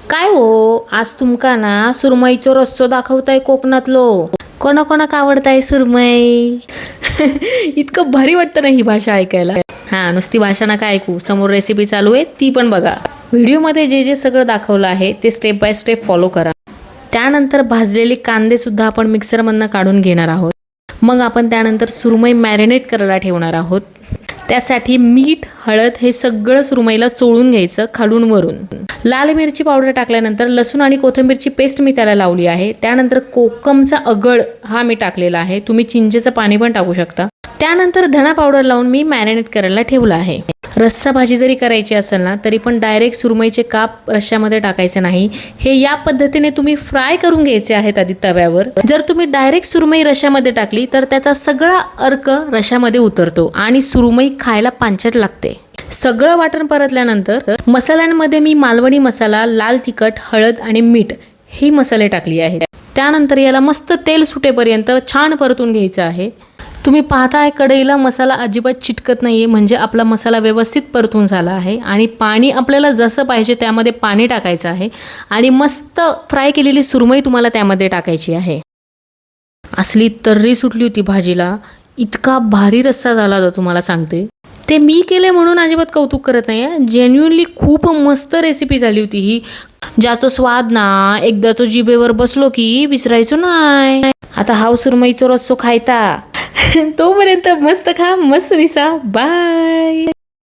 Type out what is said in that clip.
काय हो, आज तुमका ना सुरमईचो रस्सो दाखवताय कोकणातलो. कोणाकोणाक आवडताय सुरमई? इतकं भारी वाटतं ना ही भाषा ऐकायला. हा, नुसती भाषा नका ऐकू, समोर रेसिपी चालू आहे ती पण बघा. व्हिडिओमध्ये जे जे सगळं दाखवलं आहे ते स्टेप बाय स्टेप फॉलो करा. त्यानंतर भाजलेले कांदे सुद्धा आपण मिक्सरमधनं काढून घेणार आहोत. मग आपण त्यानंतर सुरमई मॅरिनेट करायला ठेवणार आहोत. त्यासाठी मीठ, हळद हे सगळं सुरमईला चोळून घ्यायचं खालून वरून. लाल मिरची पावडर टाकल्यानंतर लसूण आणि कोथिंबीरची पेस्ट मी त्याला लावली आहे. त्यानंतर कोकमचा अगळ हा मी टाकलेला आहे. तुम्ही चिंचेचं पाणी पण टाकू शकता. त्यानंतर धना पावडर लावून मी मॅरिनेट करायला ठेवलं आहे. रस्सा भाजी जरी करायची असेल ना तरी पण डायरेक्ट सुरमईचे काप रश्श्यामध्ये टाकायचे नाही. हे या पद्धतीने तुम्ही फ्राय करून घ्यायचे आहेत आधी तव्यावर. जर तुम्ही डायरेक्ट सुरमई रश्श्यामध्ये टाकली तर त्याचा सगळा अर्क रश्श्यामध्ये उतरतो आणि सुरमई खायला पांचट लागते. सगळं वाटण परतल्यानंतर मसाल्यांमध्ये मी मालवणी मसाला, लाल तिखट, हळद आणि मीठ ही मसाले टाकली आहेत. त्यानंतर याला मस्त तेल सुटेपर्यंत छान परतून घ्यायचं आहे. तुम्ही पाहताय कढईला मसाला अजिबात चिटकत नाहीये, म्हणजे आपला मसाला व्यवस्थित परतून झाला आहे. आणि पाणी आपल्याला जसं पाहिजे त्यामध्ये पाणी टाकायचं आहे आणि मस्त फ्राय केलेली सुरमई तुम्हाला त्यामध्ये टाकायची आहे. असली तर्री सुटली होती भाजीला, इतका भारी रस्सा झाला होता तुम्हाला सांगते. ते मी केले म्हणून अजिबात कौतुक करत नाही, जेन्युइनली खूप मस्त रेसिपी झाली होती ही, ज्याचा स्वाद ना एकदाचो जिभेवर बसलो की विसरायचो नाही. आता हाव सुरमईचो रस्सो खायता. तोपर्यंत मस्त खा, मस्त दिसा. बाय.